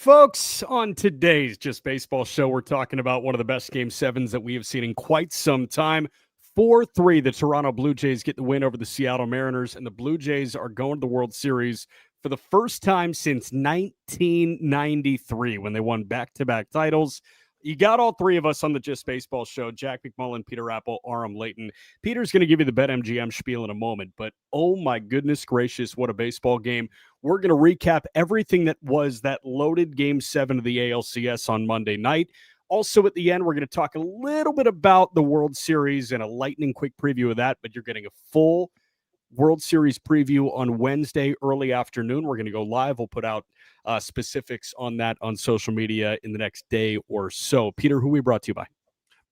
Folks, on today's Just Baseball show, we're talking about one of the best Game 7s that we have seen in quite some time. 4-3, the Toronto Blue Jays get the win over the Seattle Mariners, and the Blue Jays are going to the World Series for the first time since 1993 when they won back-to-back titles. You got all three of us on the Just Baseball show, Jack McMullen, Peter Apple, Aram Layton. Peter's going to give you the BetMGM spiel in a moment, but oh my goodness gracious, what a baseball game. We're going to recap everything that was that loaded Game 7 of the ALCS on Monday night. Also, at the end, we're going to talk a little bit about the World Series and a lightning quick preview of that, but you're getting a full World Series preview on Wednesday early afternoon. We're going to go live. We'll put out specifics on that on social media in the next day or so. Peter, who we brought to you by?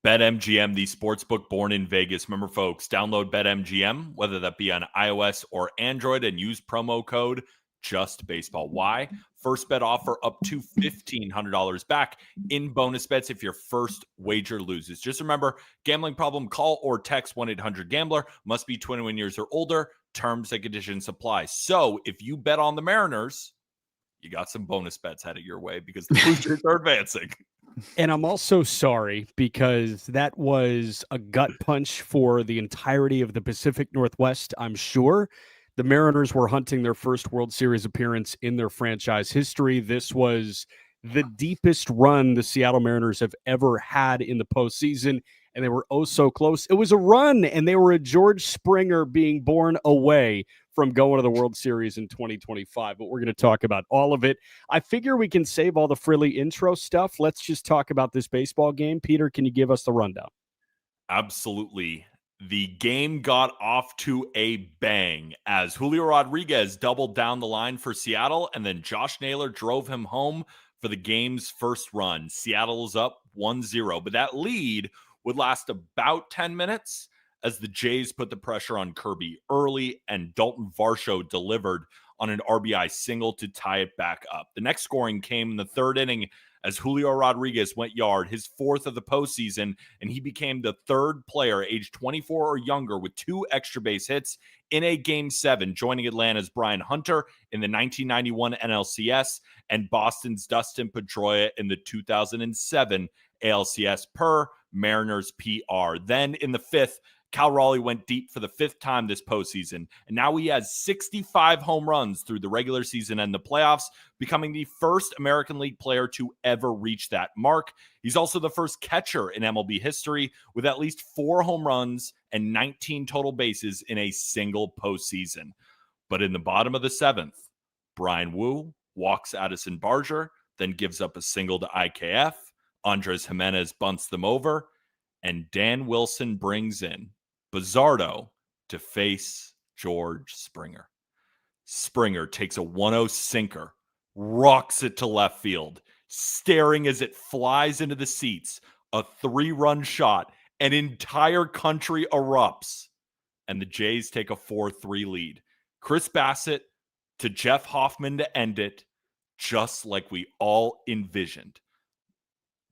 BetMGM, the sportsbook born in Vegas. Remember, folks, download BetMGM, whether that be on iOS or Android, and use promo code JustBaseball. Why? First bet offer up to $1,500 back in bonus bets if your first wager loses. Just remember, gambling problem, call or text 1-800-GAMBLER. Must be 21 years or older. Terms and conditions apply. So if you bet on the Mariners, you got some bonus bets headed your way because the Blue Jays are advancing. And I'm also sorry because that was a gut punch for the entirety of the Pacific Northwest, I'm sure. The Mariners were hunting their first World Series appearance in their franchise history. This was the deepest run the Seattle Mariners have ever had in the postseason, and they were oh so close. It was a run, and they were a George Springer being born away from going to the World Series in 2025, but we're going to talk about all of it. I figure we can save all the frilly intro stuff. Let's just talk about this baseball game. Peter, can you give us the rundown? Absolutely. The game got off to a bang as Julio Rodriguez doubled down the line for Seattle, and then Josh Naylor drove him home for the game's first run. Seattle is up 1-0, but that lead would last about 10 minutes as the Jays put the pressure on Kirby early, and Dalton Varsho delivered on an RBI single to tie it back up. The next scoring came in the third inning as Julio Rodriguez went yard, his fourth of the postseason, and he became the third player aged 24 or younger with 2 extra base hits in a Game 7, joining Atlanta's Brian Hunter in the 1991 NLCS and Boston's Dustin Pedroia in the 2007 ALCS per Mariners PR. Then in the fifth, Cal Raleigh went deep for the 5th time this postseason, and now he has 65 home runs through the regular season and the playoffs, becoming the first American League player to ever reach that mark. He's also the first catcher in MLB history with at least 4 home runs and 19 total bases in a single postseason. But in the bottom of the 7th, Brian Wu walks Addison Barger, then gives up a single to IKF. Andres Jimenez bunts them over, and Dan Wilson brings in Bizardo to face George Springer. Springer takes a 1-0 sinker, rocks it to left field, staring as it flies into the seats. A 3-run shot, an entire country erupts, and the Jays take a 4-3 lead. Chris Bassett to Jeff Hoffman to end it, just like we all envisioned.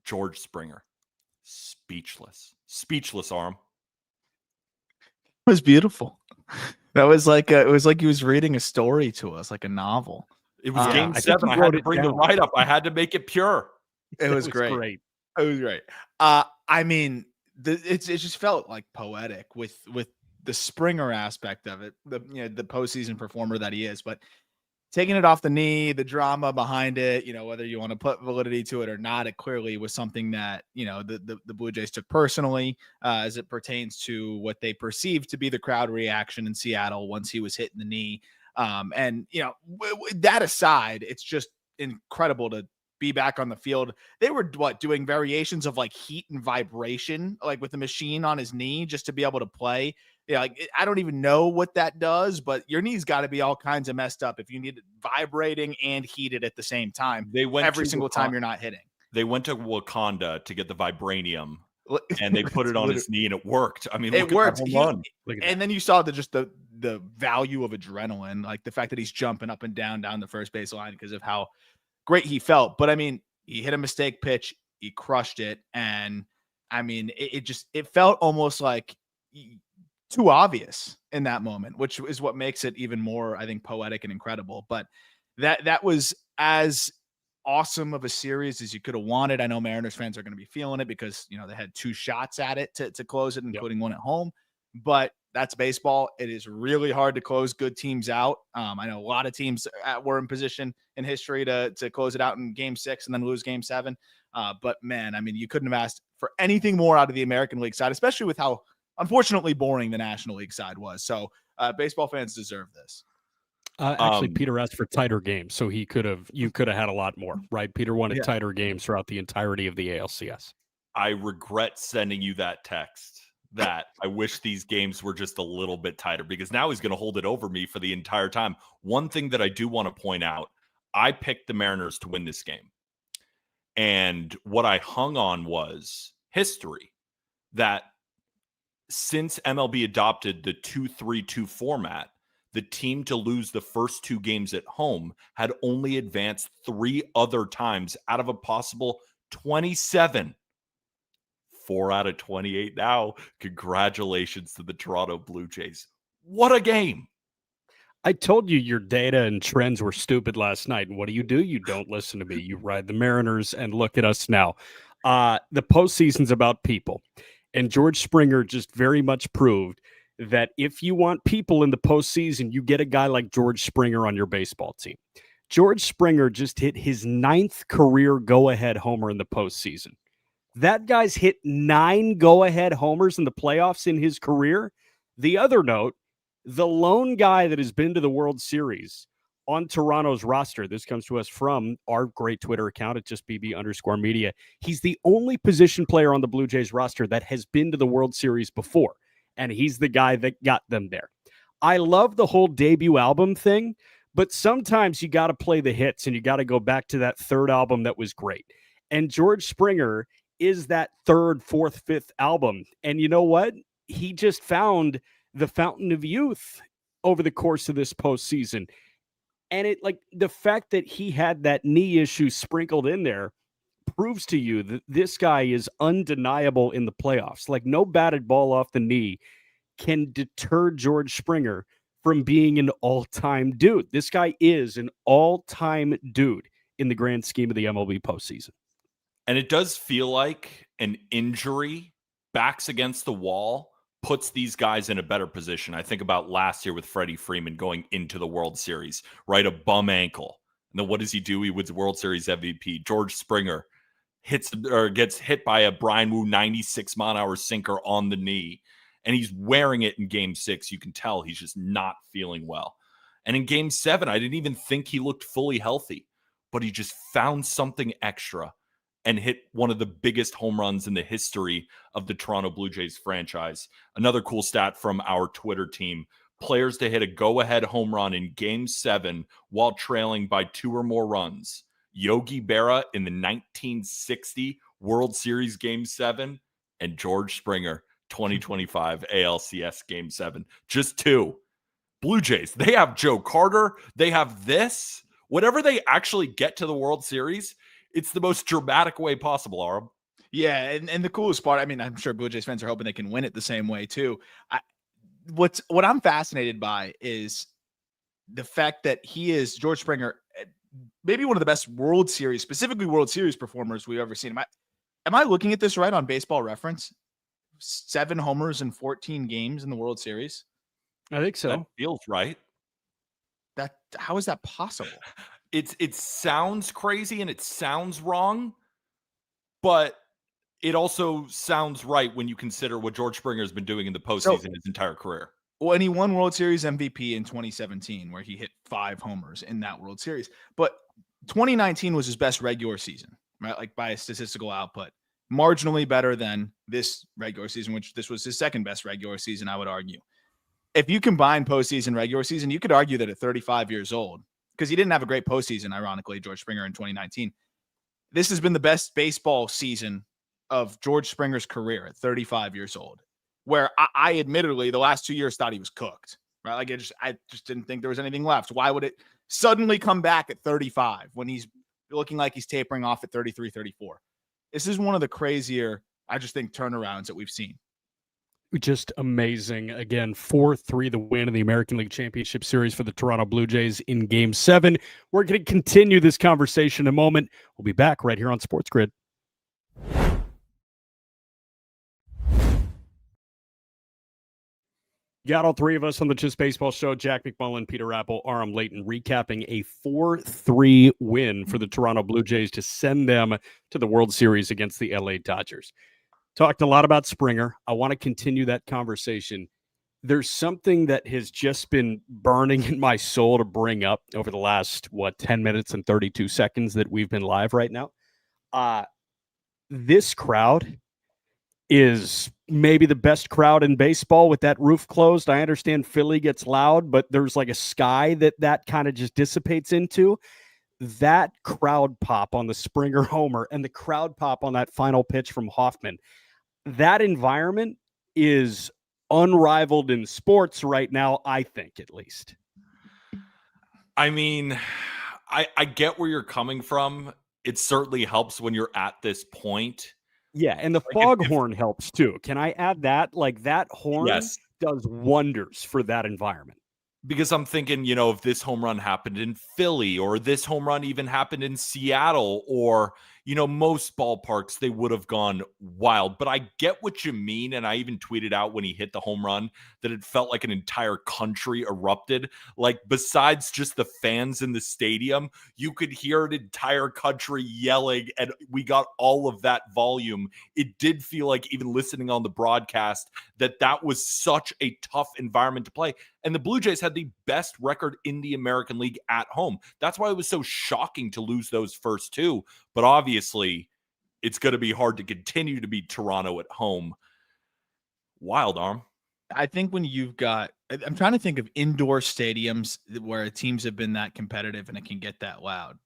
George Springer, speechless. Speechless, Aram. It was beautiful. That was like it was like he was reading a story to us, like a novel. It was Game 7. I had to bring the write-up. I had to make it pure. It was great. It was great. I mean, it just felt like poetic with the Springer aspect of it. The postseason performer that he is, but taking it off the knee, the drama behind it, whether you want to put validity to it or not, it clearly was something that, the Blue Jays took personally as it pertains to what they perceived to be the crowd reaction in Seattle once he was hitting the knee. That aside, it's just incredible to be back on the field. They were doing variations of like heat and vibration, like with the machine on his knee just to be able to play. I don't even know what that does, but your knee's got to be all kinds of messed up if you need it vibrating and heated at the same time. They went every single time you're not hitting. They went to Wakanda to get the vibranium, and they put it on his knee, and it worked. I mean, it worked. And then you saw the value of adrenaline, like the fact that he's jumping up and down the first base line because of how great he felt. But I mean, he hit a mistake pitch, he crushed it, and I mean, it felt almost like too obvious in that moment, which is what makes it even more, I think, poetic and incredible. But that was as awesome of a series as you could have wanted. I know Mariners fans are going to be feeling it because, they had 2 shots at it to close it, including one at home. But that's baseball. It is really hard to close good teams out. I know a lot of teams were in position in history to close it out in Game 6 and then lose Game 7. But man, I mean, you couldn't have asked for anything more out of the American League side, especially with how unfortunately boring the National League side was. So baseball fans deserve this. Actually, Peter asked for tighter games, so you could have had a lot more, right? Peter wanted tighter games throughout the entirety of the ALCS. I regret sending you that text that I wish these games were just a little bit tighter, because now he's going to hold it over me for the entire time. One thing that I do want to point out, I picked the Mariners to win this game. And what I hung on was history, that since MLB adopted the 2-3-2 format, the team to lose the first 2 games at home had only advanced 3 other times out of a possible 27. 4 out of 28 now. Congratulations to the Toronto Blue Jays. What a game. I told you your data and trends were stupid last night. And what do? You don't listen to me. You ride the Mariners, and look at us now. The postseason's about people. And George Springer just very much proved that if you want people in the postseason, you get a guy like George Springer on your baseball team. George Springer just hit his 9th career go-ahead homer in the postseason. That guy's hit 9 go-ahead homers in the playoffs in his career. The other note, the lone guy that has been to the World Series on Toronto's roster, this comes to us from our great Twitter account at justbb_media. He's the only position player on the Blue Jays roster that has been to the World Series before, and he's the guy that got them there. I love the whole debut album thing, but sometimes you got to play the hits, and you got to go back to that 3rd album that was great. And George Springer is that 3rd, 4th, 5th album. And you know what? He just found the fountain of youth over the course of this postseason. And it, like, the fact that he had that knee issue sprinkled in there proves to you that this guy is undeniable in the playoffs. Like, no batted ball off the knee can deter George Springer from being an all-time dude. This guy is an all-time dude in the grand scheme of the MLB postseason. And it does feel like an injury, backs against the wall, puts these guys in a better position. I think about last year with Freddie Freeman going into the World Series, right? A bum ankle. And then what does he do? He wins World Series MVP. George Springer gets hit by a Brian Wu 96-mile-an-hour sinker on the knee, and he's wearing it in Game 6. You can tell he's just not feeling well. And in Game 7, I didn't even think he looked fully healthy, but he just found something extra and hit one of the biggest home runs in the history of the Toronto Blue Jays franchise. Another cool stat from our Twitter team: players to hit a go-ahead home run in Game 7 while trailing by 2 or more runs. Yogi Berra in the 1960 World Series Game 7, and George Springer 2025 ALCS Game 7. Just 2. Blue Jays, they have Joe Carter. They have this. Whatever they actually get to the World Series, it's the most dramatic way possible, Aram. Yeah, and the coolest part, I mean, I'm sure Blue Jays fans are hoping they can win it the same way too. What I'm fascinated by is the fact that he is, George Springer, maybe one of the best World Series, specifically World Series performers we've ever seen. Am I looking at this right on Baseball Reference? 7 homers in 14 games in the World Series? I think so. That feels right. How is that possible? It sounds crazy and it sounds wrong, but it also sounds right when you consider what George Springer has been doing in the postseason his entire career. Well, and he won World Series MVP in 2017, where he hit 5 homers in that World Series. But 2019 was his best regular season, right? Like by a statistical output, marginally better than this regular season, which this was his 2nd best regular season, I would argue. If you combine postseason, regular season, you could argue that at 35 years old, because he didn't have a great postseason, ironically, George Springer in 2019. This has been the best baseball season of George Springer's career at 35 years old, where I admittedly the last 2 years thought he was cooked, right? Like I just didn't think there was anything left. Why would it suddenly come back at 35 when he's looking like he's tapering off at 33, 34? This is one of the crazier, I just think, turnarounds that we've seen. Just amazing. Again, 4-3 the win in the American League Championship Series for the Toronto Blue Jays in Game 7. We're going to continue this conversation in a moment. We'll be back right here on Sports Grid. Got all three of us on the Just Baseball Show. Jack McMullen, Peter Apple, Aram Layton, recapping a 4-3 win for the Toronto Blue Jays to send them to the World Series against the LA Dodgers. Talked a lot about Springer. I want to continue that conversation. There's something that has just been burning in my soul to bring up over the last, 10 minutes and 32 seconds that we've been live right now. This crowd is maybe the best crowd in baseball with that roof closed. I understand Philly gets loud, but there's like a sky that kind of just dissipates into. That crowd pop on the Springer homer and the crowd pop on that final pitch from Hoffman, that environment is unrivaled in sports right now, I think, at least. I mean, I get where you're coming from. It certainly helps when you're at this point. Yeah, and the foghorn helps too. Can I add that? Like, that horn does wonders for that environment. Because I'm thinking, if this home run happened in Philly, or this home run even happened in Seattle, or, most ballparks, they would have gone wild. But I get what you mean. And I even tweeted out when he hit the home run that it felt like an entire country erupted. Like, besides just the fans in the stadium, you could hear an entire country yelling, and we got all of that volume. It did feel like, even listening on the broadcast, that was such a tough environment to play. And the Blue Jays had the best record in the American League at home. That's why it was so shocking to lose those first two. But obviously, it's going to be hard to continue to beat Toronto at home. Wild, Arm. I think when you've got, I'm trying to think of indoor stadiums where teams have been that competitive and it can get that loud.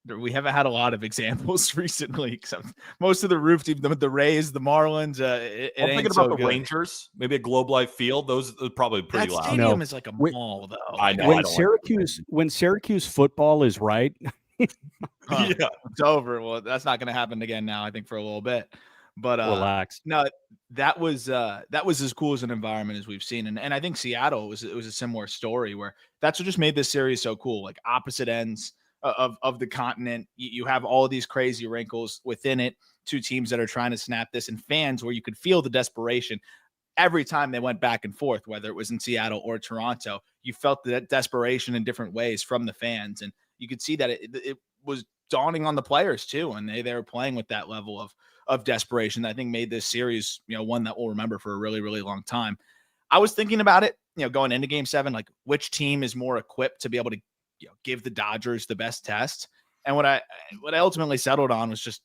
We haven't had a lot of examples recently, except most of the roof teams, the Rays, the Marlins. I'm thinking about the Rangers, maybe a Globe Life Field. Those are probably pretty loud. That stadium is like a mall, though. I know. When Syracuse football is right, it's over. Well, that's not going to happen again now, I think, for a little bit. But relax. No, that was as cool as an environment as we've seen, and I think Seattle it was a similar story where that's what just made this series so cool. Like, opposite ends of the continent, you have all of these crazy wrinkles within it. Two teams that are trying to snap this, and fans where you could feel the desperation every time they went back and forth, whether it was in Seattle or Toronto. You felt that desperation in different ways from the fans, and you could see that it was dawning on the players too, and they were playing with that level of desperation that I think made this series, one that we'll remember for a really, really long time. I was thinking about it, going into Game 7, like, which team is more equipped to be able to, give the Dodgers the best test. And what I ultimately settled on was just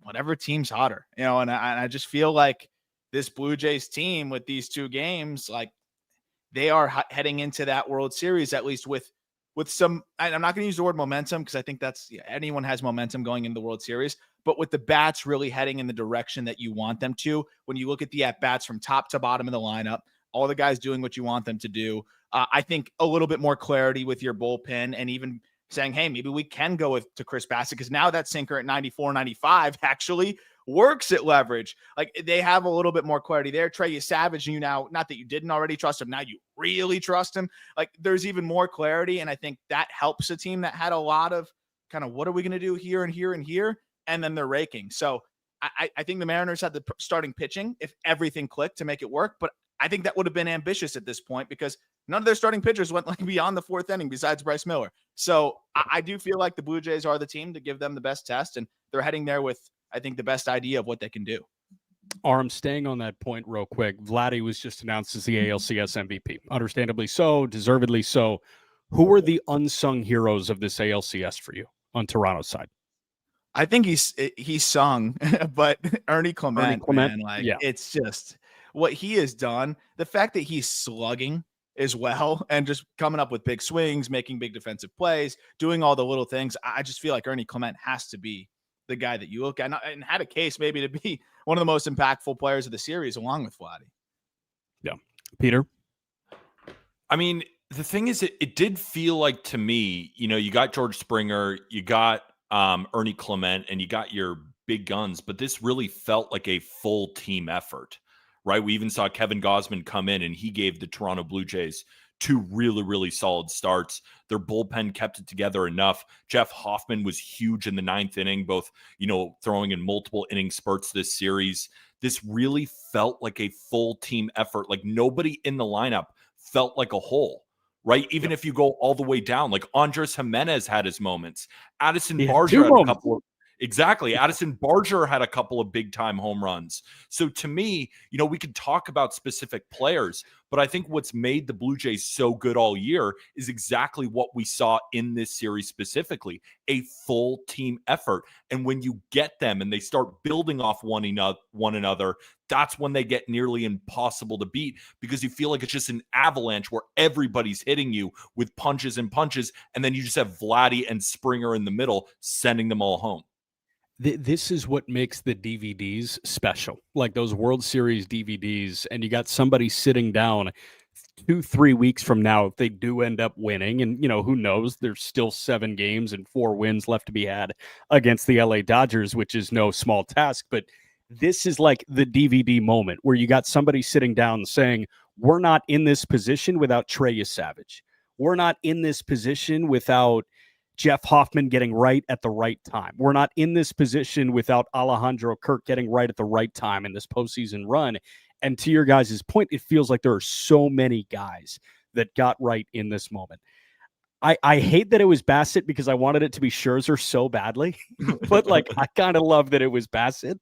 whatever team's hotter, and I just feel like this Blue Jays team with these two games, like, they are heading into that World Series, at least with some, I'm not going to use the word momentum, because I think that's, anyone has momentum going into the World Series, but with the bats really heading in the direction that you want them to. When you look at the at-bats from top to bottom of the lineup, all the guys doing what you want them to do, I think a little bit more clarity with your bullpen, and even saying, hey, maybe we can go to Chris Bassett, because now that sinker at 94, 95 actually works at leverage. Like, they have a little bit more clarity there. Trey Savage, you now, not that you didn't already trust him, now you really trust him. Like, there's even more clarity, and I think that helps a team that had a lot of kind of, what are we going to do here and here and here, and then they're raking. So I think the Mariners had the starting pitching if everything clicked to make it work, but I think that would have been ambitious at this point, because none of their starting pitchers went like beyond the fourth inning besides Bryce Miller. So I do feel like the Blue Jays are the team to give them the best test, and they're heading there with, I think, the best idea of what they can do. Arm, staying on that point real quick, Vladdy was just announced as the ALCS MVP. Understandably so, deservedly so. Who are the unsung heroes of this ALCS for you on Toronto's side? I think he's sung, but Ernie Clement, man, like, it's just what he has done. The fact that he's slugging as well and just coming up with big swings, making big defensive plays, doing all the little things. I just feel like Ernie Clement has to be the guy that you look at, and had a case maybe to be one of the most impactful players of the series, along with Vladdy. Yeah. Peter? I mean, the thing is, it did feel like, to me, you got George Springer, you got Ernie Clement, and you got your big guns, but this really felt like a full team effort, right? We even saw Kevin Gausman come in and he gave the Toronto Blue Jays 2 really, really solid starts. Their bullpen kept it together enough. Jeff Hoffman was huge in the 9th inning, both, throwing in multiple inning spurts this series. This really felt like a full team effort. Like nobody in the lineup felt like a whole, right? Even if you go all the way down, like Andres Jimenez had his moments. Addison Barger had a couple of Exactly. Addison Barger had a couple of big time home runs. So to me, we could talk about specific players, but I think what's made the Blue Jays so good all year is exactly what we saw in this series specifically, a full team effort. And when you get them and they start building off one another, that's when they get nearly impossible to beat, because you feel like it's just an avalanche where everybody's hitting you with punches and punches. And then you just have Vladdy and Springer in the middle, sending them all home. This is what makes the DVDs special, like those World Series DVDs. And you got somebody sitting down 2-3 weeks from now, if they do end up winning, and who knows, there's still 7 games and 4 wins left to be had against the LA Dodgers, which is no small task. But this is like the DVD moment where you got somebody sitting down saying, we're not in this position without Trey Savage. We're not in this position without Jeff Hoffman getting right at the right time. We're not in this position without Alejandro Kirk getting right at the right time in this postseason run. And to your guys' point, it feels like there are so many guys that got right in this moment. I hate that it was Bassett because I wanted it to be Scherzer so badly, but I kind of love that it was Bassett.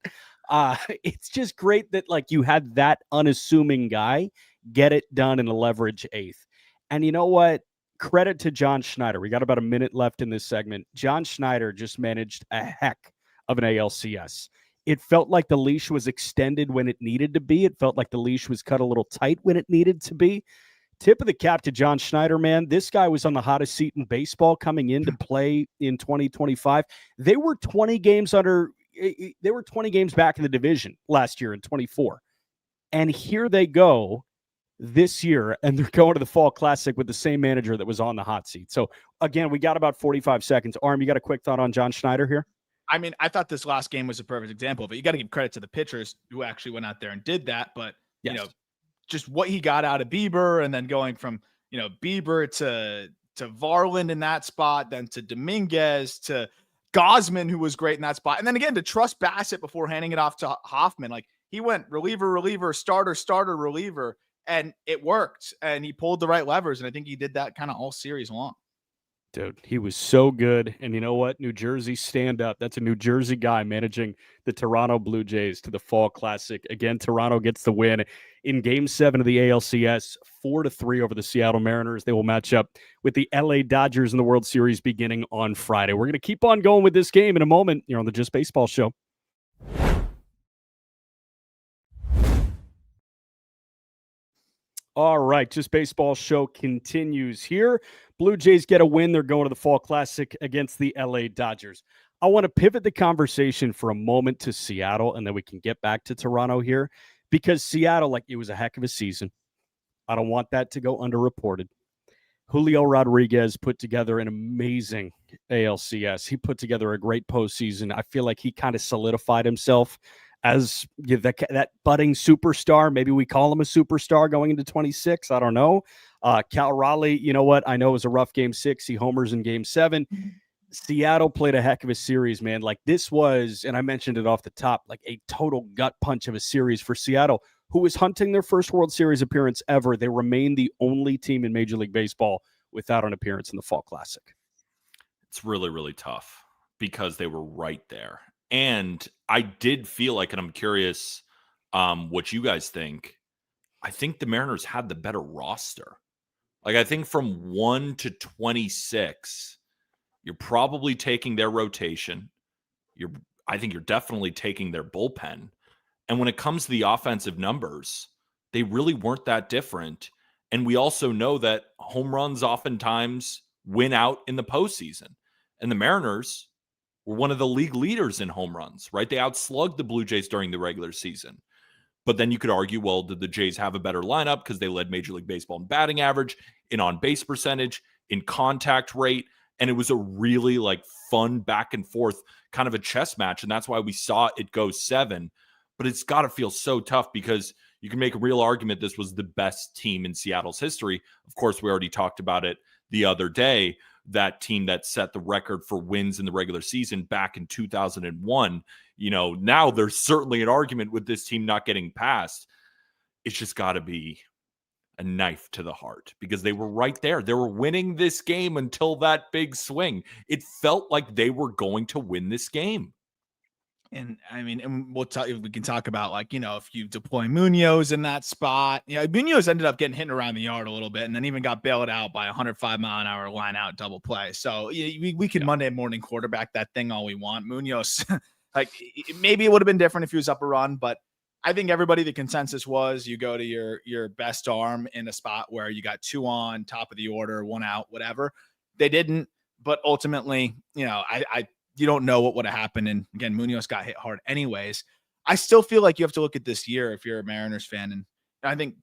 It's just great that you had that unassuming guy get it done in a leverage 8th. And you know what? Credit to John Schneider. We got about a minute left in this segment. John Schneider just managed a heck of an ALCS. It felt like the leash was extended when it needed to be. It felt like the leash was cut a little tight when it needed to be. Tip of the cap to John Schneider, man. This guy was on the hottest seat in baseball coming into play in 2025. They were 20 games back in the division last year in 24. And here they go this year, and they're going to the Fall Classic with the same manager that was on the hot seat. So, again, we got about 45 seconds. Arm, you got a quick thought on John Schneider here? I mean, I thought this last game was a perfect example, but you got to give credit to the pitchers who actually went out there and did that. But, just what he got out of Bieber, and then going from, Bieber to Varland in that spot, then to Dominguez, to Gausman, who was great in that spot. And then again, to trust Bassett before handing it off to Hoffman. He went reliever, starter, reliever. And it worked, and he pulled the right levers, and I think he did that kind of all series long. Dude, he was so good. And you know what? New Jersey standout. That's a New Jersey guy managing the Toronto Blue Jays to the Fall Classic. Again, Toronto gets the win in Game 7 of the ALCS, 4-3 over the Seattle Mariners. They will match up with the LA Dodgers in the World Series beginning on Friday. We're going to keep on going with this game in a moment. You're on the Just Baseball Show. All right, Just Baseball Show continues here. Blue Jays get a win. They're going to the Fall Classic against the LA Dodgers. I want to pivot the conversation for a moment to Seattle, and then we can get back to Toronto here, because Seattle, it was a heck of a season. I don't want that to go underreported. Julio Rodriguez put together an amazing ALCS. He put together a great postseason. I feel like he kind of solidified himself as that budding superstar. Maybe we call him a superstar going into 26. I don't know. Cal Raleigh, you know what? I know it was a rough Game 6. He homers in Game 7. Seattle played a heck of a series, man. This was, and I mentioned it off the top, a total gut punch of a series for Seattle, who was hunting their first World Series appearance ever. They remain the only team in Major League Baseball without an appearance in the Fall Classic. It's really, really tough because they were right there. And I did feel like, and I'm curious what you guys think, I think the Mariners had the better roster. I think from 1 to 26, you're probably taking their rotation. I think you're definitely taking their bullpen. And when it comes to the offensive numbers, they really weren't that different. And we also know that home runs oftentimes win out in the postseason. And the Mariners were one of the league leaders in home runs, right? They outslugged the Blue Jays during the regular season. But then you could argue, well, did the Jays have a better lineup because they led Major League Baseball in batting average, in on-base percentage, in contact rate? And it was a really fun back and forth kind of a chess match. And that's why we saw it go 7. But it's got to feel so tough because You can make a real argument this was the best team in Seattle's history. Of course, we already talked about it the other day, that team that set the record for wins in the regular season back in 2001. Now there's certainly an argument with this team not getting past. It's just got to be a knife to the heart because they were right there. They were winning this game until that big swing. It felt like they were going to win this game. And I mean, and we can talk about, like, if you deploy Munoz in that spot, Munoz ended up getting hit around the yard a little bit and then even got bailed out by a 105-mile-an-hour line out double play. So we can Monday morning quarterback that thing all we want. Munoz, like, maybe it would have been different if he was up a run, but I think the consensus was you go to your best arm in a spot where you got 2 on, top of the order, 1 out, whatever. They didn't, but ultimately, you don't know what would have happened. And again, Munoz got hit hard anyways. I still feel like you have to look at this year if you're a Mariners fan. And I think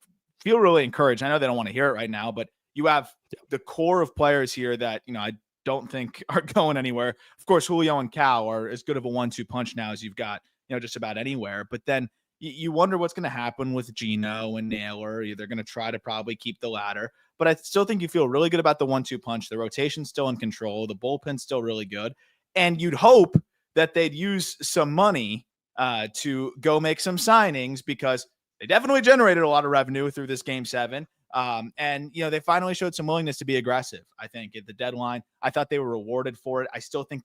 feel really encouraged. I know they don't want to hear it right now, but you have the core of players here that, I don't think are going anywhere. Of course, Julio and Cal are as good of a 1-2 punch now as you've got, just about anywhere. But then you wonder what's going to happen with Gino and Naylor. They're going to try to probably keep the latter. But I still think you feel really good about the 1-2 punch. The rotation's still in control. The bullpen's still really good. And you'd hope that they'd use some money to go make some signings because they definitely generated a lot of revenue through this Game 7. And they finally showed some willingness to be aggressive, I think, at the deadline. I thought they were rewarded for it. I still think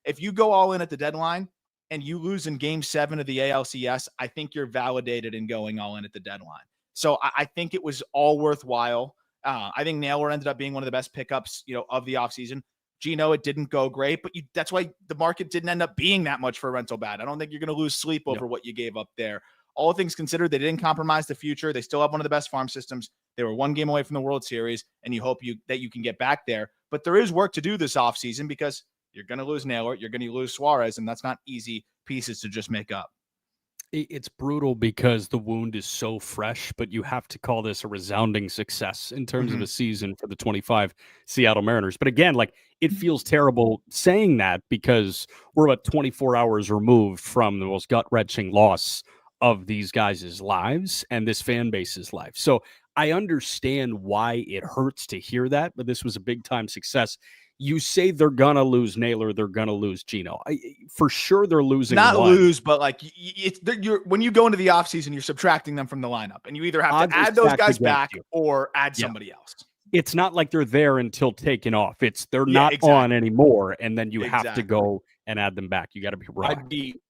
if you go all in at the deadline and you lose in Game 7 of the ALCS, I think you're validated in going all in at the deadline. So I think it was all worthwhile. I think Naylor ended up being one of the best pickups, of the offseason. Gino, it didn't go great, but that's why the market didn't end up being that much for rental bat. I don't think you're going to lose sleep over what you gave up there. All things considered, they didn't compromise the future. They still have one of the best farm systems. They were 1 game away from the World Series, and you hope that you can get back there. But there is work to do this offseason because you're going to lose Naylor, you're going to lose Suarez, and that's not easy pieces to just make up. It's brutal because the wound is so fresh, but you have to call this a resounding success in terms of a season for the 25 Seattle Mariners. But again, it feels terrible saying that because we're about 24 hours removed from the most gut-wrenching loss of these guys' lives and this fan base's life. So I understand why it hurts to hear that, but this was a big-time success. You say they're gonna lose Naylor, they're gonna lose Gino. For sure, they're losing. Not lose, but when you go into the offseason, you're subtracting them from the lineup, and you either have to add those guys back or add somebody else. It's not like they're there until taken off. They're not on anymore, and then you have to go and add them back. You got to be right.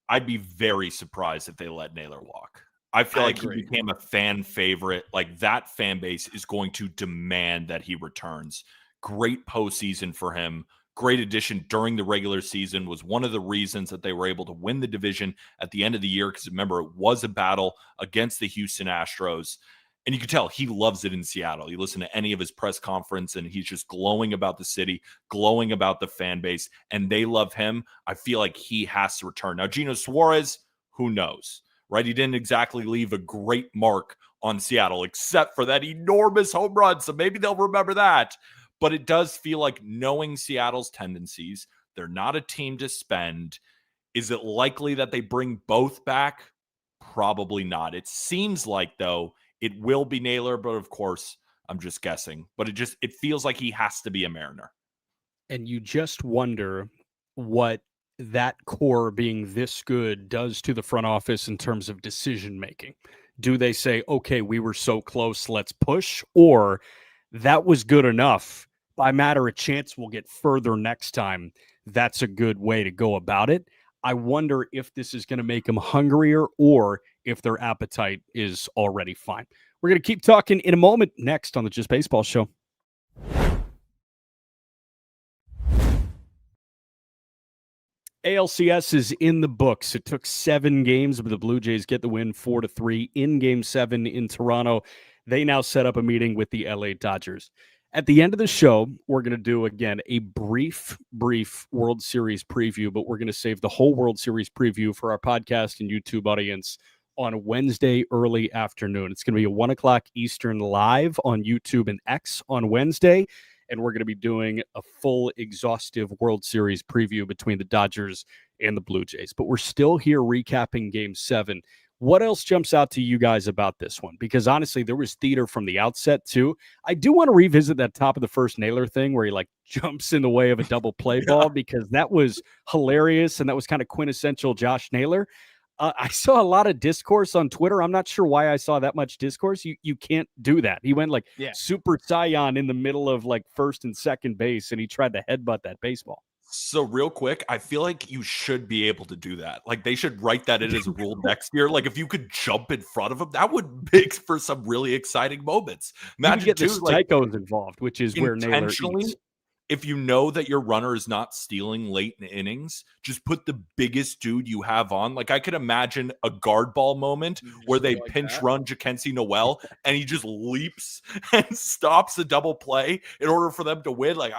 I'd be very surprised if they let Naylor walk. I feel like he became a fan favorite. Like, that fan base is going to demand that he returns. Great postseason for him. Great addition during the regular season. Was one of the reasons that they were able to win the division at the end of the year. Because remember, it was a battle against the Houston Astros. And you could tell he loves it in Seattle. You listen to any of his press conference and he's just glowing about the city, glowing about the fan base, and they love him. I feel like he has to return. Now, Gino Suarez, who knows, right? He didn't exactly leave a great mark on Seattle, except for that enormous home run. So maybe they'll remember that. But it does feel like, knowing Seattle's tendencies, they're not a team to spend. Is it likely that they bring both back? Probably not. It seems like, though, it will be Naylor, but of course, I'm just guessing. But it feels like he has to be a Mariner. And you just wonder what that core being this good does to the front office in terms of decision making. Do they say, okay, we were so close, let's push? Or that was good enough. By matter of chance, we'll get further next time. That's a good way to go about it. I wonder if this is going to make them hungrier or if their appetite is already fine. We're going to keep talking in a moment next on the Just Baseball Show. ALCS is in the books. It took 7 games, but the Blue Jays get the win 4-3 in Game 7 in Toronto. They now set up a meeting with the LA Dodgers. At the end of the show, we're going to do, again, a brief World Series preview, but we're going to save the whole World Series preview for our podcast and YouTube audience on Wednesday early afternoon. It's going to be a 1 o'clock Eastern live on YouTube and X on Wednesday, and we're going to be doing a full, exhaustive World Series preview between the Dodgers and the Blue Jays. But we're still here recapping Game 7 What else jumps out to you guys about this one? Because honestly, there was theater from the outset too. I do want to revisit that top of the first Naylor thing where he like jumps in the way of a double play ball, because that was hilarious and that was kind of quintessential Josh Naylor. I saw a lot of discourse on Twitter. I'm not sure why I saw that much discourse. You can't do that. He went like Super Saiyan in the middle of like first and second base, and he tried to headbutt that baseball. So real quick, I feel like you should be able to do that. Like they should write that in as a rule next year. Like if you could jump in front of him, that would make for some really exciting moments. Imagine get the psychos involved, which is where Naylor eats. If you know that your runner is not stealing late in innings, just put the biggest dude you have on. Like I could imagine a guard ball moment where they pinch run Jackenzie Noel and he just leaps and stops a double play in order for them to win. Like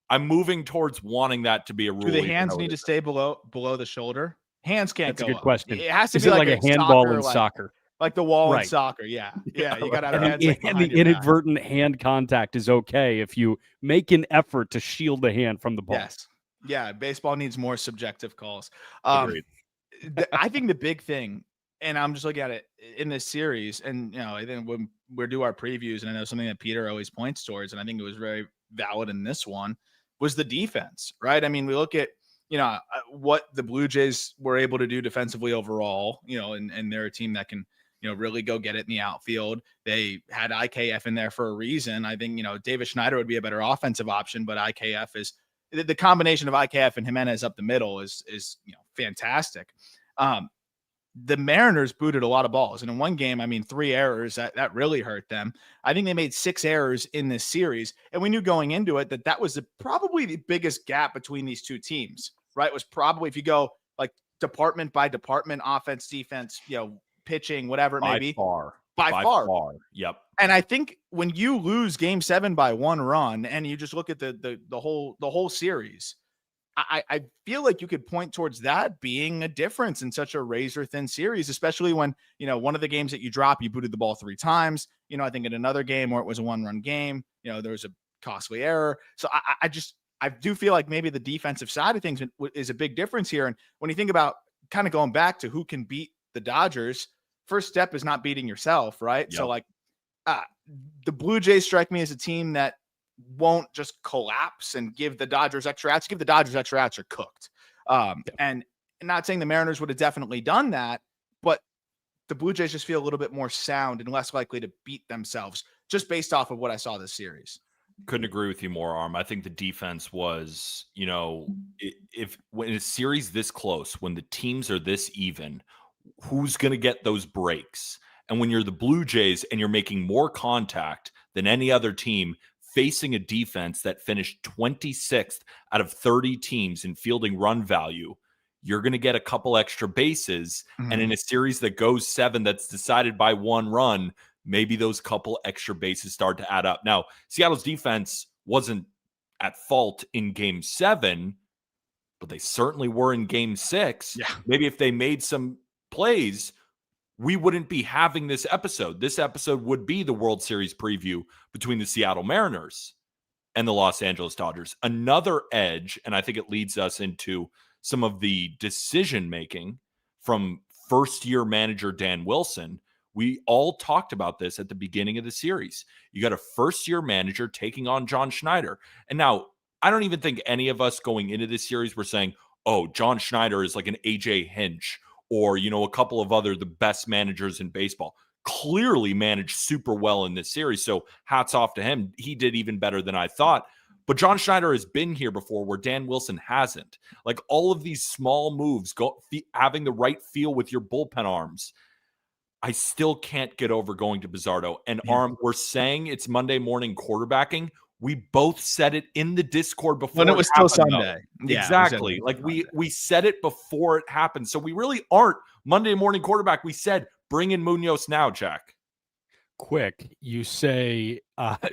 I'm moving towards wanting that to be a rule. Do the hands need to stay below the shoulder? Hands can't go up. That's a good question. It has to be like a handball in soccer. Like the wall in soccer. Yeah. You got to have hands. And the inadvertent hand contact is okay if you make an effort to shield the hand from the ball. Yes. Yeah. Baseball needs more subjective calls. I think the big thing, and I'm just looking at it in this series, and I think when we do our previews, and I know something that Peter always points towards, and I think it was very valid in this one, was the defense, right? I mean, we look at what the Blue Jays were able to do defensively overall, and they're a team that can really go get it in the outfield. They had IKF in there for a reason. I think David Schneider would be a better offensive option, but IKF is the combination of IKF and Jimenez up the middle is fantastic. The Mariners booted a lot of balls, and in one game, 3 errors that really hurt them. I think they made 6 errors in this series, and we knew going into it that was probably the biggest gap between these two teams, right? It was probably, if you go like department by department, offense, defense, pitching, whatever it may be, by far. Yep. And I think when you lose Game 7 by 1 run, and you just look at the whole series, I feel like you could point towards that being a difference in such a razor thin series, especially when, one of the games that you drop, you booted the ball 3 times. I think in another game where it was a 1-run game, there was a costly error. So I do feel like maybe the defensive side of things is a big difference here. And when you think about kind of going back to who can beat the Dodgers, first step is not beating yourself, right? Yep. So like the Blue Jays strike me as a team that won't just collapse and give the Dodgers extra outs. Give the Dodgers extra outs, are cooked. And not saying the Mariners would have definitely done that, but the Blue Jays just feel a little bit more sound and less likely to beat themselves just based off of what I saw this series. Couldn't agree with you more, Arm. I think the defense was, if when a series this close, when the teams are this even, who's going to get those breaks? And when you're the Blue Jays and you're making more contact than any other team, facing a defense that finished 26th out of 30 teams in fielding run value, you're going to get a couple extra bases. Mm-hmm. And in a series that goes 7 that's decided by 1 run, maybe those couple extra bases start to add up. Now, Seattle's defense wasn't at fault in Game 7, but they certainly were in Game 6. Yeah. Maybe if they made some plays, we wouldn't be having this episode. This episode would be the World Series preview between the Seattle Mariners and the Los Angeles Dodgers. Another edge, and I think it leads us into some of the decision-making from first-year manager Dan Wilson. We all talked about this at the beginning of the series. You got a first-year manager taking on John Schneider. And now, I don't even think any of us going into this series were saying, oh, John Schneider is like an AJ Hinch or, a couple of the best managers in baseball. Clearly managed super well in this series. So hats off to him. He did even better than I thought. But John Schneider has been here before where Dan Wilson hasn't. Like all of these small moves, having the right feel with your bullpen arms. I still can't get over going to Bizzardo. And Arm, we're saying it's Monday morning quarterbacking. We both said it in the Discord before when it was still Sunday. Yeah, exactly. Like we said it before it happened. So we really aren't Monday morning quarterback. We said bring in Munoz now, Jack. Quick, you say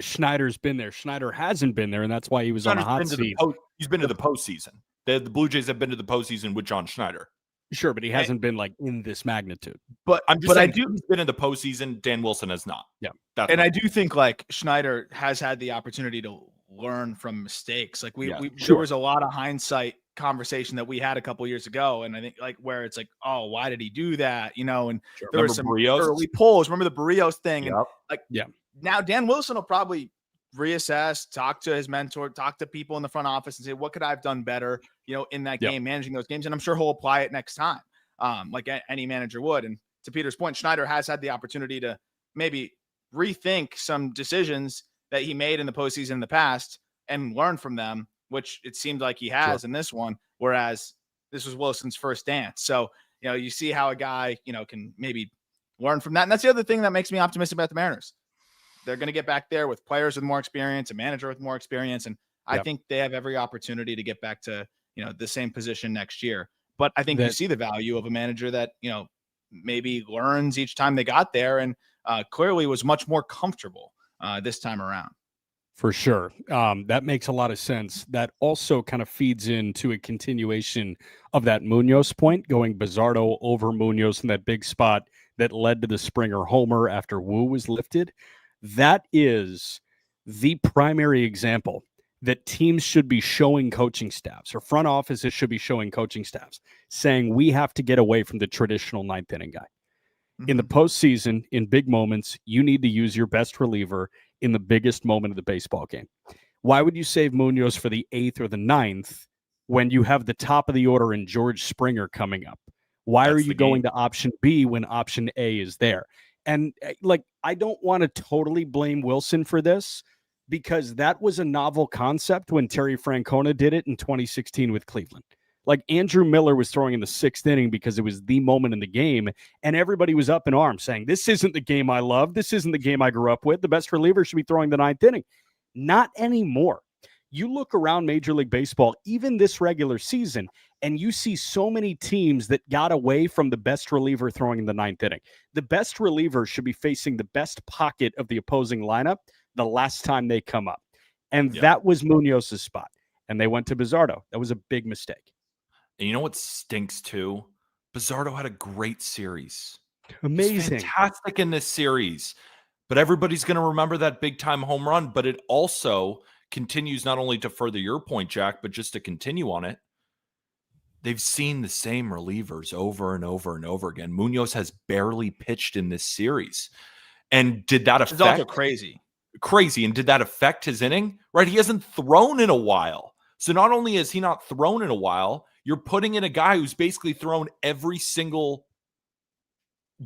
Schneider's been there. Schneider hasn't been there, and that's why he was on a hot seat. He's been to the postseason. The Blue Jays have been to the postseason with John Schneider. Sure, but he hasn't been like in this magnitude. But I'm just saying he's been in the postseason. Dan Wilson has not. Yeah. I do think like Schneider has had the opportunity to learn from mistakes. Like there was a lot of hindsight conversation that we had a couple years ago. And I think like where it's like, oh, why did he do that? And there were some early polls. Remember the Barrios thing? Yep. And like, now Dan Wilson will probably reassess, talk to his mentor, talk to people in the front office and say, what could I have done better, in that game, managing those games. And I'm sure he'll apply it next time. Like any manager would. And to Peter's point, Schneider has had the opportunity to maybe rethink some decisions that he made in the postseason in the past and learn from them, which it seemed like he has in this one, whereas this was Wilson's first dance. So, you see how a guy, can maybe learn from that. And that's the other thing that makes me optimistic about the Mariners. They're going to get back there with players with more experience, a manager with more experience. And I think they have every opportunity to get back to, the same position next year. But I think you see the value of a manager that, maybe learns each time they got there and clearly was much more comfortable this time around. For sure. That makes a lot of sense. That also kind of feeds into a continuation of that Munoz point, going Bizzardo over Munoz in that big spot that led to the Springer homer after Wu was lifted. That is the primary example that teams should be showing coaching staffs, or front offices should be showing coaching staffs, saying we have to get away from the traditional ninth inning guy. Mm-hmm. In the postseason, in big moments, you need to use your best reliever in the biggest moment of the baseball game. Why would you save Munoz for the 8th or the 9th when you have the top of the order in George Springer coming up? Why are you going to option B when option A is there? And I don't want to totally blame Wilson for this, because that was a novel concept when Terry Francona did it in 2016 with Cleveland. Like Andrew Miller was throwing in the 6th inning because it was the moment in the game, and everybody was up in arms saying, this isn't the game I love. This isn't the game I grew up with. The best reliever should be throwing the 9th inning. Not anymore. You look around Major League Baseball, even this regular season, and you see so many teams that got away from the best reliever throwing in the 9th inning. The best reliever should be facing the best pocket of the opposing lineup the last time they come up. And that was Munoz's spot. And they went to Bizzardo. That was a big mistake. And you know what stinks too? Bizzardo had a great series. Amazing. Fantastic in this series. But everybody's going to remember that big-time home run. But it also continues not only to further your point, Jack, but just to continue on it. They've seen the same relievers over and over and over again. Munoz has barely pitched in this series. And did that affect... It's also crazy. And did that affect his inning? Right? He hasn't thrown in a while. So not only has he not thrown in a while, you're putting in a guy who's basically thrown every single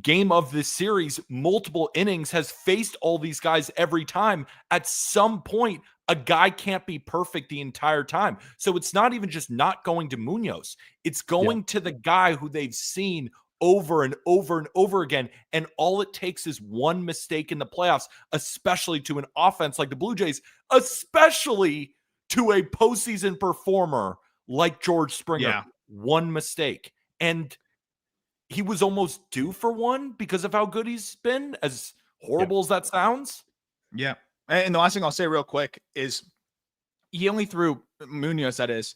game of this series, multiple innings, has faced all these guys every time. At some point, a guy can't be perfect the entire time. So it's not even just not going to Munoz. It's going to the guy who they've seen over and over and over again. And all it takes is one mistake in the playoffs, especially to an offense like the Blue Jays, especially to a postseason performer like George Springer. Yeah. One mistake. And he was almost due for one because of how good he's been, as horrible as that sounds. Yeah. And the last thing I'll say real quick is he only threw Munoz, that is,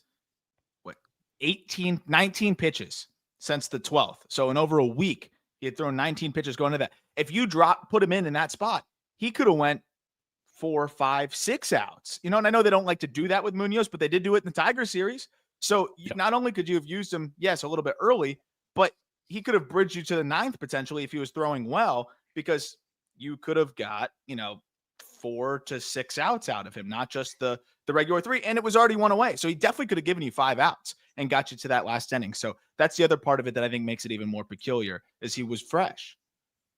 19 pitches since the 12th. So in over a week, he had thrown 19 pitches going to that. If you put him in that spot, he could have went 4, 5, 6 outs. And I know they don't like to do that with Munoz, but they did do it in the Tiger series. So not only could you have used him, yes, a little bit early, but he could have bridged you to the 9th potentially if he was throwing well, because you could have got, 4 to 6 outs out of him, not just the regular 3. And it was already 1 away. So he definitely could have given you 5 outs and got you to that last inning. So that's the other part of it that I think makes it even more peculiar, is he was fresh.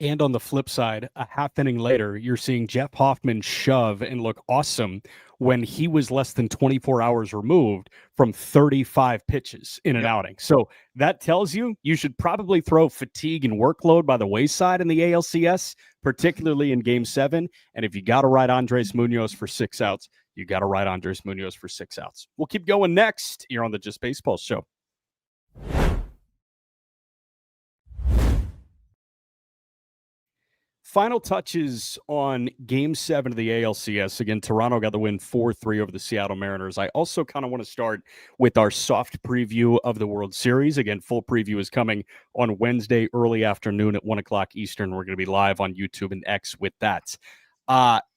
And on the flip side, a half inning later, you're seeing Jeff Hoffman shove and look awesome when he was less than 24 hours removed from 35 pitches in an outing. So that tells you should probably throw fatigue and workload by the wayside in the ALCS, particularly in Game 7. And if you got to ride Andres Munoz for 6 outs, you got to ride Andres Munoz for 6 outs. We'll keep going next here on the Just Baseball Show. Final touches on Game 7 of the ALCS. Again, Toronto got the win 4-3 over the Seattle Mariners. I also kind of want to start with our soft preview of the World Series. Again, full preview is coming on Wednesday early afternoon at 1 o'clock Eastern. We're going to be live on YouTube and X with that.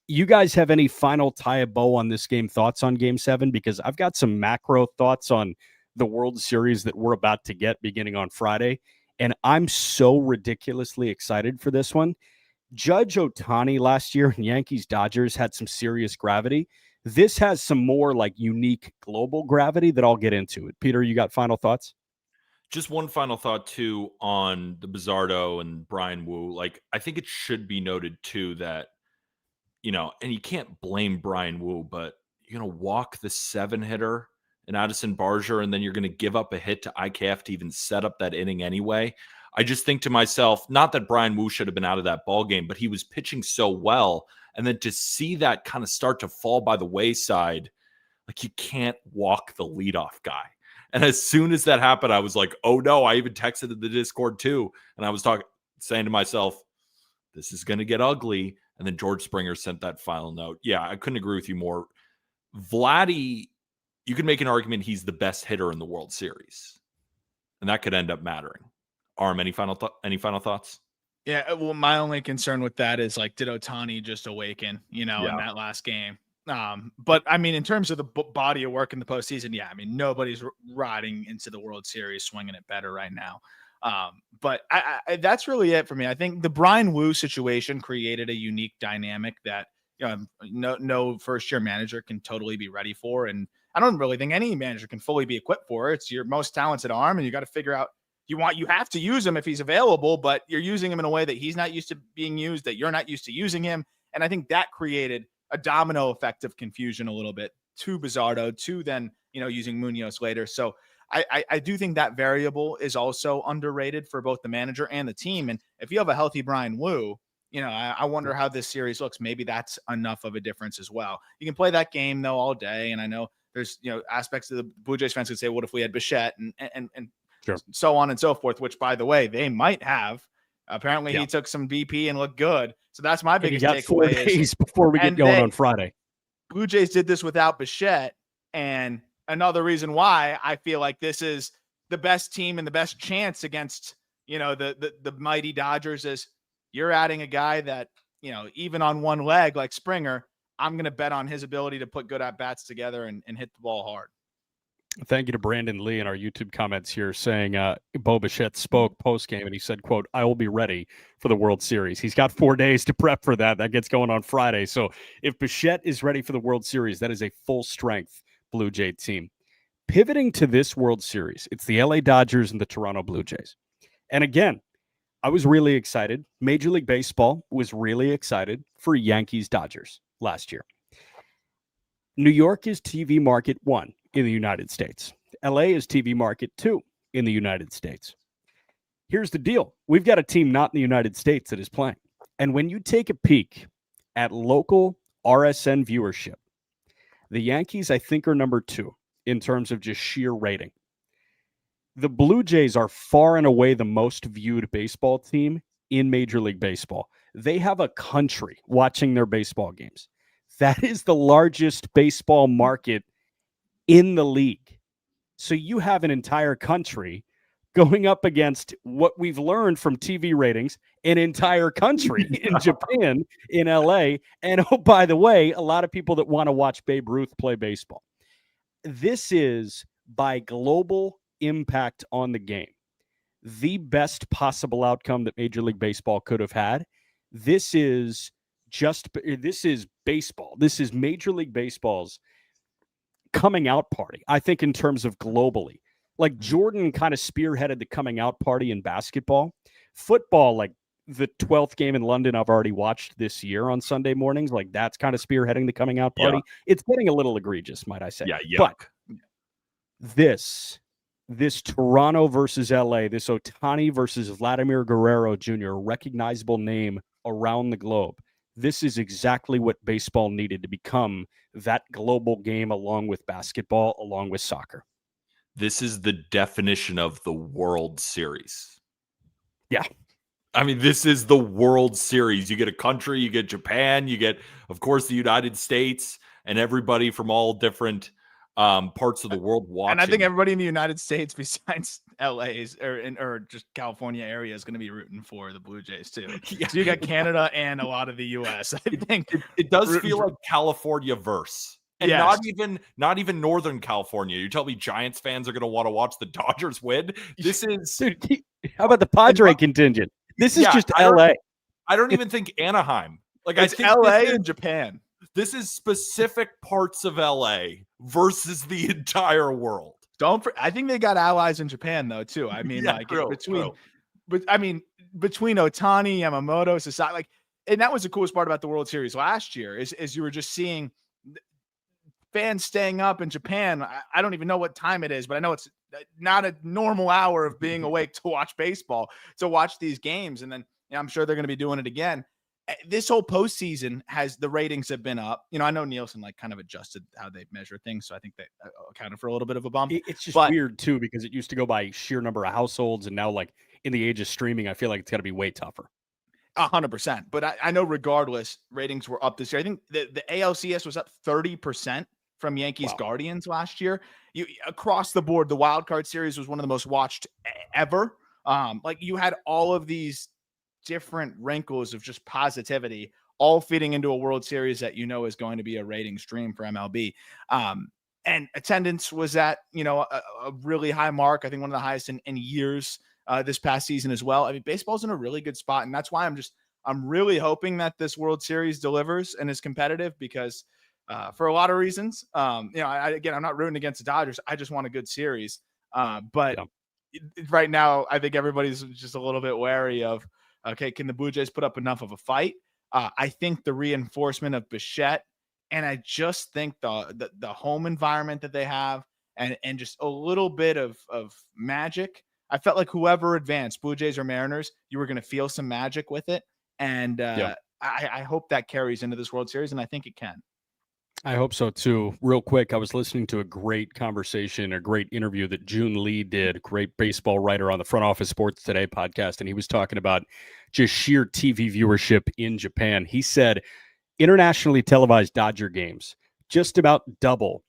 You guys have any final tie a bow on this game thoughts on Game 7? Because I've got some macro thoughts on the World Series that we're about to get beginning on Friday. And I'm so ridiculously excited for this one. Judge Ohtani last year in Yankees Dodgers had some serious gravity. This has some more like unique global gravity that I'll get into it. Peter, you got final thoughts? Just one final thought too on the Bizzardo and Brian Wu. Like, I think it should be noted too that, and you can't blame Brian Wu, but you're going to walk the 7-hitter and Addison Barger, and then you're going to give up a hit to IKF to even set up that inning anyway. I just think to myself, not that Brian Wu should have been out of that ball game, but he was pitching so well. And then to see that kind of start to fall by the wayside, like, you can't walk the leadoff guy. And as soon as that happened, I was like, oh no, I even texted in the Discord too. And I was saying to myself, this is going to get ugly. And then George Springer sent that final note. Yeah, I couldn't agree with you more. Vladdy, you could make an argument he's the best hitter in the World Series. And that could end up mattering. Arm, any final thoughts? Yeah, well, my only concern with that is, like, did Ohtani just awaken, in that last game? But I mean, in terms of the body of work in the postseason, yeah, I mean, nobody's riding into the World Series swinging it better right now. But I that's really it for me. I think the Brian Wu situation created a unique dynamic that no first-year manager can totally be ready for, and I don't really think any manager can fully be equipped for it. It's your most talented arm, and you got to figure out you have to use him if he's available, but you're using him in a way that he's not used to being used, that you're not used to using him, and I think that created a domino effect of confusion a little bit to Bizzardo, to then, using Munoz later. So I do think that variable is also underrated for both the manager and the team. And if you have a healthy Brian Wu, I wonder how this series looks. Maybe that's enough of a difference as well. You can play that game though all day. And I know there's, aspects of the Blue Jays fans could say, what if we had Bichette and sure, so on and so forth, which, by the way, they might have. Apparently he took some BP and looked good. So that's my biggest takeaway. 4 days before we get going on Friday. Blue Jays did this without Bichette. And another reason why I feel like this is the best team and the best chance against, the mighty Dodgers is you're adding a guy that, even on one leg like Springer, I'm going to bet on his ability to put good at-bats together and hit the ball hard. Thank you to Brandon Lee in our YouTube comments here saying Bo Bichette spoke post-game and he said, quote, I will be ready for the World Series. He's got 4 days to prep for that. That gets going on Friday. So if Bichette is ready for the World Series, that is a full-strength Blue Jay team. Pivoting to this World Series, it's the LA Dodgers and the Toronto Blue Jays. And again, I was really excited. Major League Baseball was really excited for Yankees Dodgers last year. New York is TV market 1 in the United States. LA is TV market 2 in the United States. Here's the deal. We've got a team not in the United States that is playing. And when you take a peek at local RSN viewership, the Yankees, I think, are number 2 in terms of just sheer rating. The Blue Jays are far and away the most viewed baseball team in Major League Baseball. They have a country watching their baseball games. That is the largest baseball market in the league. So you have an entire country going up against what we've learned from TV ratings, an entire country in Japan, in LA. And oh, by the way, a lot of people that want to watch Babe Ruth play baseball. This is, by global impact on the game, the best possible outcome that Major League Baseball could have had. This is baseball. This is Major League Baseball's coming out party, I think, in terms of globally. Like Jordan kind of spearheaded the coming out party in basketball. Football, like the 12th game in London I've already watched this year on Sunday mornings, like that's kind of spearheading the coming out party. Yeah. It's getting a little egregious, might I say. Yeah. But this Toronto versus LA, this Ohtani versus Vladimir Guerrero Jr., recognizable name around the globe. This is exactly what baseball needed to become that global game, along with basketball, along with soccer. This is the definition of the World Series. Yeah. I mean, this is the World Series. You get a country, you get Japan, you get, of course, the United States, and everybody from all different parts of the world watching. And I think everybody in the United States, besides LA's or just California area, is going to be rooting for the Blue Jays too. Yeah. So you got Canada and a lot of the US. I think it does feel like California verse. And Yes. not even Northern California. You tell me Giants fans are going to want to watch the Dodgers win? This is Dude, how about the Padre contingent? This is just LA. I don't even think Anaheim. Like, It's I think LA and Japan. This is specific parts of LA versus the entire world. I think they got allies in Japan though too. I mean, between Ohtani, Yamamoto, Sasaki, like, and that was the coolest part about the World Series last year is you were just seeing fans staying up in Japan. I don't even know what time it is, but I know it's not a normal hour of being awake to watch baseball, to watch these games. And then I'm sure they're going to be doing it again. This whole postseason the ratings have been up. I know Nielsen like kind of adjusted how they measure things, so I think they accounted for a little bit of a bump. It's just weird too, because it used to go by sheer number of households, and now, like, in the age of streaming, I feel like it's got to be way tougher. 100%. But I know regardless, ratings were up this year. I think the ALCS was up 30% from Yankees Guardians last year. Across the board, the wild card series was one of the most watched ever. Like, you had all of these different wrinkles of just positivity all fitting into a World Series that is going to be a rating stream for MLB. And attendance was at a really high mark. I think one of the highest in years this past season as well. I mean, baseball's in a really good spot, and that's why I'm really hoping that this World Series delivers and is competitive, because for a lot of reasons, I'm not rooting against the Dodgers. I just want a good series. But right now, I think everybody's just a little bit wary of, okay, can the Blue Jays put up enough of a fight? I think the reinforcement of Bichette, and I just think the home environment that they have, and just a little bit of magic. I felt like whoever advanced, Blue Jays or Mariners, you were going to feel some magic with it. And I hope that carries into this World Series, and I think it can. I hope so too. Real quick, I was listening to a great conversation, a great interview that June Lee did, great baseball writer on the Front Office Sports Today podcast, and he was talking about just sheer TV viewership in Japan. He said internationally televised Dodger games just about double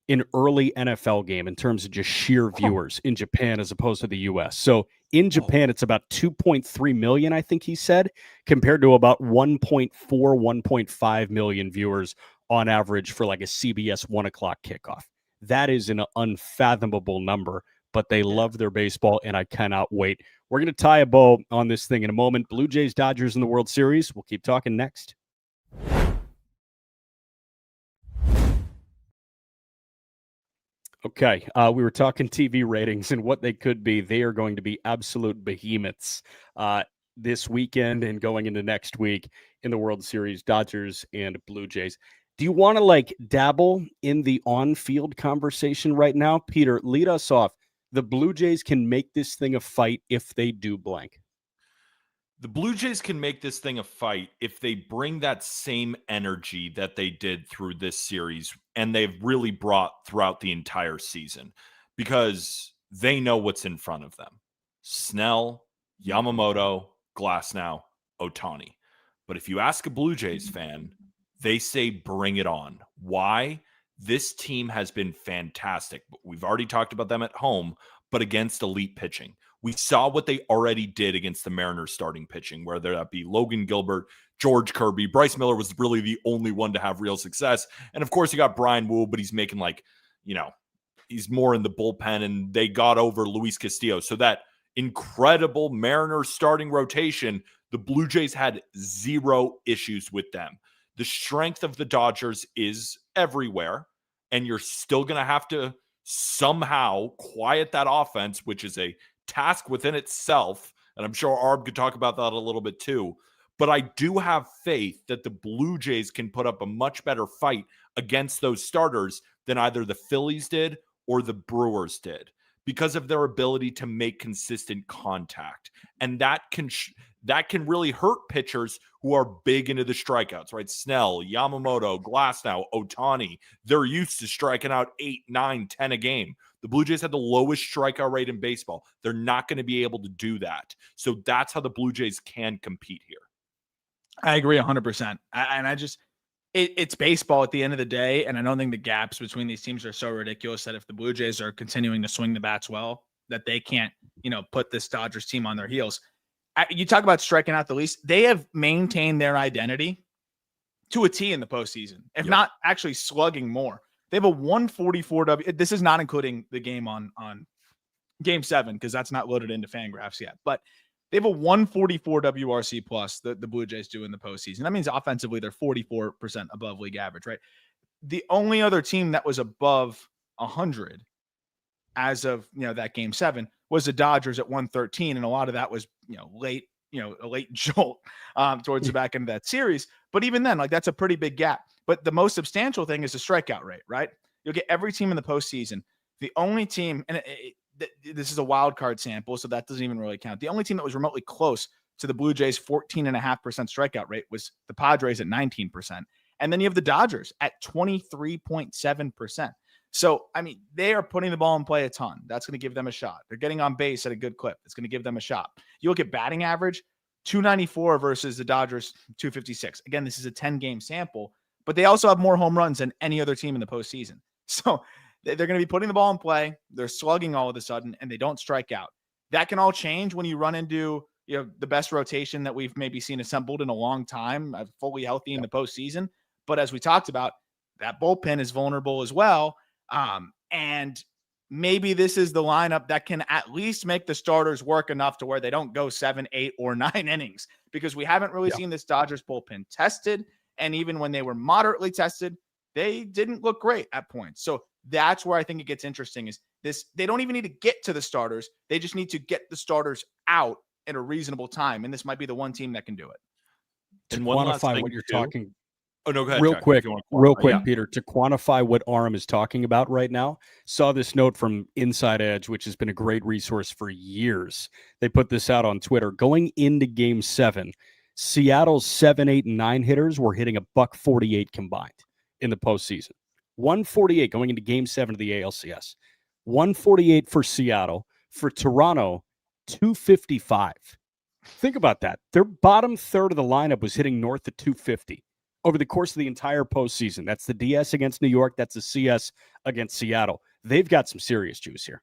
an early NFL game in terms of just sheer viewers in Japan as opposed to the U.S. So in Japan, it's about 2.3 million, I think he said, compared to about 1.4, 1.5 million viewers on average for like a CBS 1 o'clock kickoff. That is an unfathomable number, but they love their baseball, and I cannot wait. We're going to tie a bow on this thing in a moment. Blue Jays, Dodgers in the World Series. We'll keep talking next. Okay, we were talking TV ratings and what they could be. They are going to be absolute behemoths this weekend and going into next week in the World Series, Dodgers and Blue Jays. Do you want to dabble in the on-field conversation right now? Peter, lead us off. The Blue Jays can make this thing a fight if they do blank. The Blue Jays can make this thing a fight if they bring that same energy that they did through this series, and they've really brought throughout the entire season, because they know what's in front of them. Snell, Yamamoto, Glasnow, Ohtani. But if you ask a Blue Jays fan, they say bring it on. Why? This team has been fantastic. We've already talked about them at home, but against elite pitching. We saw what they already did against the Mariners starting pitching, whether that be Logan Gilbert, George Kirby. Bryce Miller was really the only one to have real success. And of course, you got Brian Wu, but he's making he's more in the bullpen, and they got over Luis Castillo. So that incredible Mariners starting rotation, the Blue Jays had zero issues with them. The strength of the Dodgers is everywhere, and you're still going to have to somehow quiet that offense, which is a task within itself. And I'm sure Arb could talk about that a little bit too. But I do have faith that the Blue Jays can put up a much better fight against those starters than either the Phillies did or the Brewers did, because of their ability to make consistent contact. And that can really hurt pitchers who are big into the strikeouts, right? Snell, Yamamoto, Glasnow, Ohtani, they're used to striking out 8, 9, 10 a game. The Blue Jays had the lowest strikeout rate in baseball. They're not going to be able to do that. So that's how the Blue Jays can compete here. I agree 100%. It's baseball at the end of the day, and I don't think the gaps between these teams are so ridiculous that if the Blue Jays are continuing to swing the bats well, that they can't, put this Dodgers team on their heels. You talk about striking out the least. They have maintained their identity to a T in the postseason, if Yep. not actually slugging more. They have a 144 W. This is not including the game on Game 7 because that's not loaded into Fangraphs yet. But they have a 144 WRC plus the Blue Jays do in the postseason. That means offensively they're 44% above league average, right? The only other team that was above 100 as of that Game 7 was the Dodgers at 113, and a lot of that was late, a late jolt towards the back end of that series. But even then, that's a pretty big gap. But the most substantial thing is the strikeout rate, right? You'll get every team in the postseason. The only team, and this is a wild card sample, so that doesn't even really count. The only team that was remotely close to the Blue Jays' 14.5% strikeout rate was the Padres at 19%. And then you have the Dodgers at 23.7%. So, they are putting the ball in play a ton. That's going to give them a shot. They're getting on base at a good clip. It's going to give them a shot. You look at batting average, 294 versus the Dodgers, 256. Again, this is a 10-game sample, but they also have more home runs than any other team in the postseason. So they're going to be putting the ball in play. They're slugging all of a sudden, and they don't strike out. That can all change when you run into the best rotation that we've maybe seen assembled in a long time, fully healthy in the postseason. But as we talked about, that bullpen is vulnerable as well. And maybe this is the lineup that can at least make the starters work enough to where they don't go 7, 8, or 9 innings, because we haven't really seen this Dodgers bullpen tested. And even when they were moderately tested, they didn't look great at points. So that's where I think it gets interesting is this. They don't even need to get to the starters. They just need to get the starters out in a reasonable time. And this might be the one team that can do it. To And one last quantify thing what you're too. talking Oh, no, go ahead. real Jack, quick, if you want to qualify. Peter, to quantify what Aram is talking about right now, saw this note from Inside Edge, which has been a great resource for years. They put this out on Twitter. Going into Game 7, Seattle's 7, 8, and 9 hitters were hitting a $148 combined in the postseason. 148 going into Game 7 of the ALCS. 148 for Seattle. For Toronto, 255. Think about that. Their bottom third of the lineup was hitting north of 250 over the course of the entire postseason. That's the DS against New York. That's the CS against Seattle. They've got some serious juice here.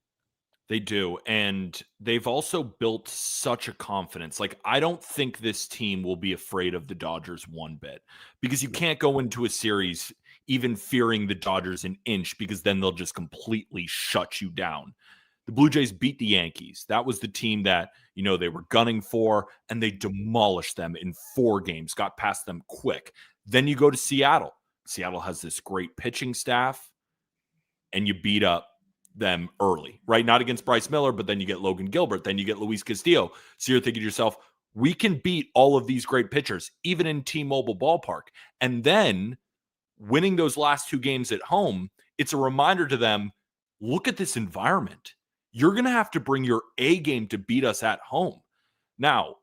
They do. And they've also built such a confidence. I don't think this team will be afraid of the Dodgers one bit, because you can't go into a series even fearing the Dodgers an inch, because then they'll just completely shut you down. The Blue Jays beat the Yankees. That was the team that, they were gunning for, and they demolished them in 4 games, got past them quick. Then you go to Seattle. Seattle has this great pitching staff, and you beat up them early, right? Not against Bryce Miller, but then you get Logan Gilbert, then you get Luis Castillo. So you're thinking to yourself, we can beat all of these great pitchers, even in T-Mobile Ballpark. And then winning those last 2 games at home, it's a reminder to them, look at this environment. You're going to have to bring your A game to beat us at home. Now,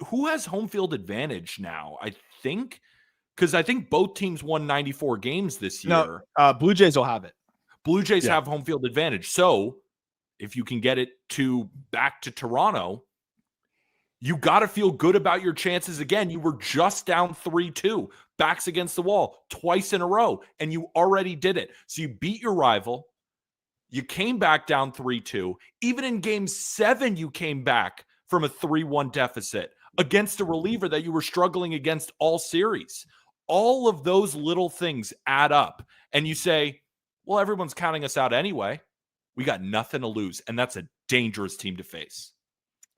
who has home field advantage now? I think both teams won 94 games this year. No, Blue Jays will have it. Blue Jays have home field advantage. So if you can get it back to Toronto, you got to feel good about your chances again. You were just down 3-2, backs against the wall twice in a row, and you already did it. So you beat your rival. You came back down 3-2. Even in Game 7, you came back from a 3-1 deficit against a reliever that you were struggling against all series. All of those little things add up. And you say, well, everyone's counting us out anyway. We got nothing to lose. And that's a dangerous team to face.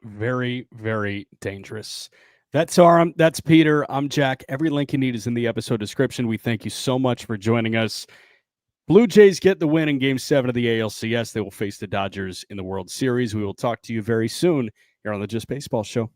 Very, very dangerous. That's Aram. That's Peter. I'm Jack. Every link you need is in the episode description. We thank you so much for joining us. Blue Jays get the win in Game 7 of the ALCS. They will face the Dodgers in the World Series. We will talk to you very soon here on the Just Baseball Show.